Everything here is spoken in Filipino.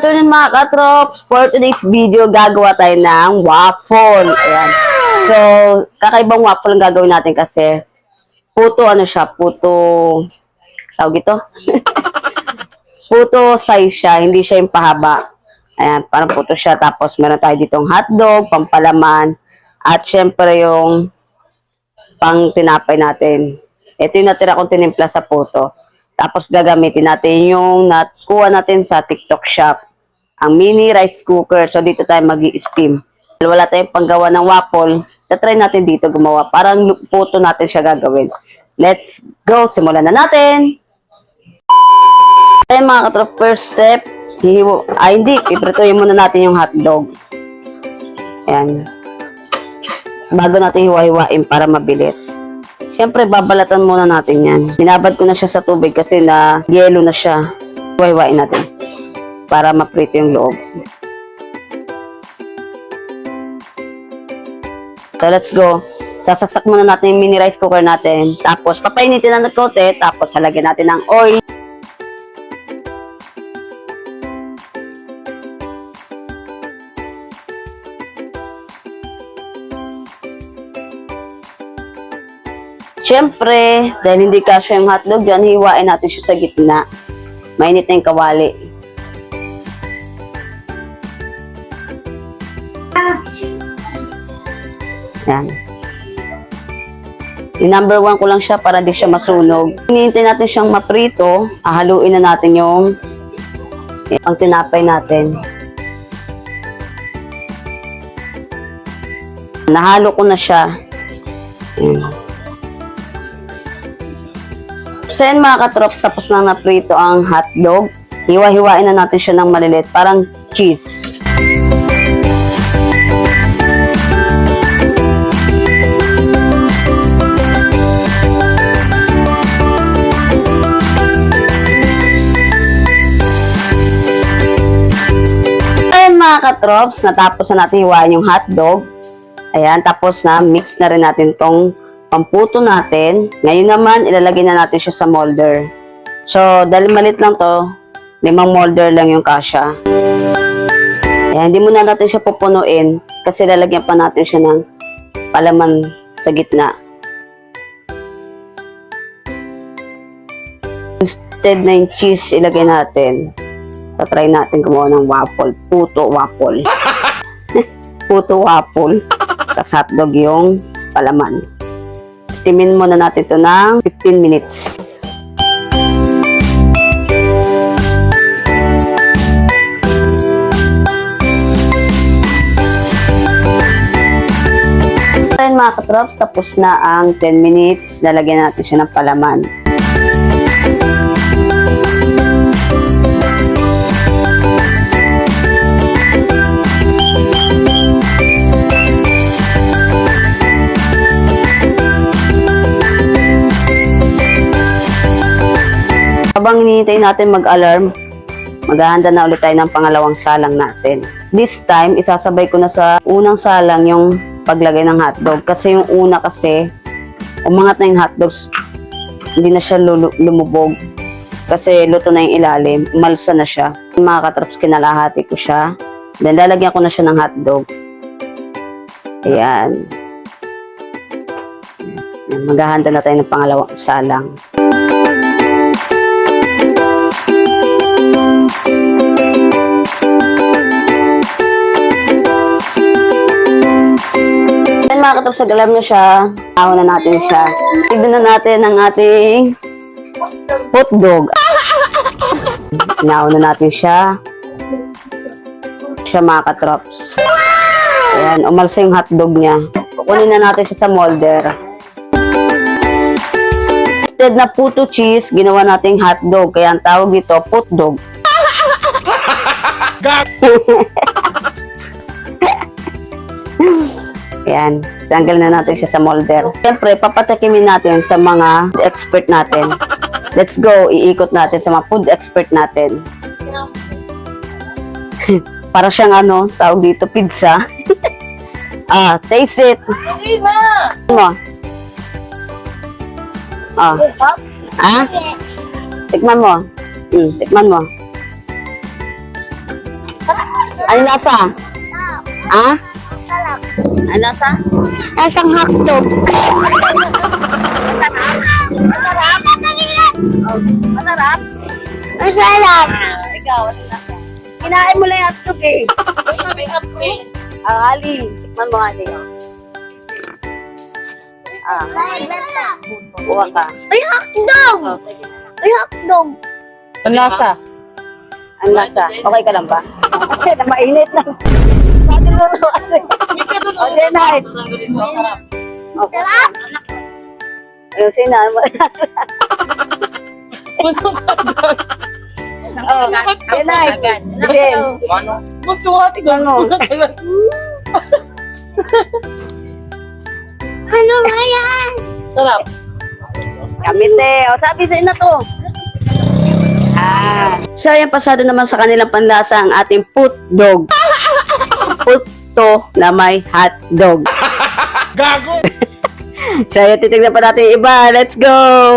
afternoon mga katrops! For today's video, gagawa tayo ng waffle. Ayan. So, kakaibang waffle ang gagawin natin kasi puto tawag ito? Puto size siya, hindi siya yung pahaba. Ayan, parang puto siya. Tapos meron tayo ditong hotdog, pampalaman, at syempre yung pang tinapay natin. Ito yung natira kong tinimpla sa puto. Tapos gagamitin natin yung nakuha natin sa TikTok shop. Ang mini rice cooker. So dito tayo mag-i-steam. Wala tayong panggawa ng waffle. Tatry natin dito gumawa. Parang puto natin siya gagawin. Let's go. Simulan na natin. Ayan mga katrop, first step. Iprituhin muna natin yung hotdog. Ayan. Bago natin hiwa-hiwain para mabilis. Siyempre, babalatan muna natin yan. Binabad ko na siya sa tubig kasi na yelo na siya. Hiwa-hiwain natin para maprito yung loob. So, let's go. Sasaksak muna natin yung mini rice cooker natin. Tapos, papainitin na ng kote. Tapos, halagyan natin ng oil. Siyempre, dahil hindi kasya yung hotdog dyan, hiwain natin siya sa gitna. Mainit na yung kawali. Yan. Yung number 1 ko lang siya para di siya masunog. Hinihintay natin siyang maprito. Haluin na natin yung pang tinapay natin. Nahalo ko na siya. Yan. So yan mga katrops, tapos na naprito ang hotdog. Hiwa-hiwain na natin siya ng maliliit, parang cheese. Ayan mga katrops, natapos na natin hiwain yung hotdog. Ayan, tapos na, mix na rin natin tong pamputo natin. Ngayon naman, ilalagay na natin siya sa molder. So, dahil malit lang to, 5 molder lang yung kasya. Ayan, hindi muna natin siya pupunuin kasi lalagyan pa natin siya ng palaman sa gitna. Instead na yung cheese, ilagay natin. Tatry natin gumawa ng waffle. Puto waffle. Puto waffle. Tapos hotdog yung palaman. Steamin muna natin ito ng 15 minutes. Ayan mga katrops, tapos na ang 10 minutes. Lalagyan natin siya ng palaman. Habang hinihintay natin mag-alarm, maghahanda na ulit tayo ng pangalawang salang natin. This time, isasabay ko na sa unang salang yung paglagay ng hotdog. Kasi yung una kasi, umangat na yung hotdogs, hindi na siya lumubog. Kasi luto na yung ilalim, umalsa na siya. Mga katrops, kinalahati ko siya. Then, lalagyan ko na siya ng hotdog. Ayan. Maghahanda na tayo ng pangalawang salang. Mga katrops, alam nyo siya, ahon na natin siya. Tignan na natin ang ating hotdog. Inahon na natin siya. Siya mga katrops. Ayan, umalsa yung hotdog niya. Kukunin na natin siya sa molder. Instead na puto cheese, ginawa nating hotdog. Kaya ang tawag dito, putdog. Ayan, tanggal na natin siya sa molder. Siyempre, papatikimin natin sa mga expert natin. Let's go, iikot natin sa mga food expert natin. Para siyang tawag dito, pizza. Taste it. Hindi na. Mo. Tikman mo. Tikman mo. Ano lasa? Ha? Ano lasa? Lasang hotdog. Masarap? Masarap? Masarap. Ikaw, ano lasa? Kinain mo lang yung hotdog eh. Ali. Man mo, Ali. Buha ka. Ay, hotdog! Ay, hotdog! Ang lasa. Ang lasa. Okay ka lang ba? Kasi na mainit lang. Bakit mo ito kasi? O, Jenay. Okay. Sarap! Ayun, sinan mo. Oh, Jenay. Jen. Gusto ko ati Ano? Ano nga yan? Sarap. Kamite. O, sabi sa na to. So, ayan, pasado naman sa kanilang panlasa ang ating putdog. Puto na may hotdog. Gago! So, ayan, titignan pa natin yung iba. Let's go!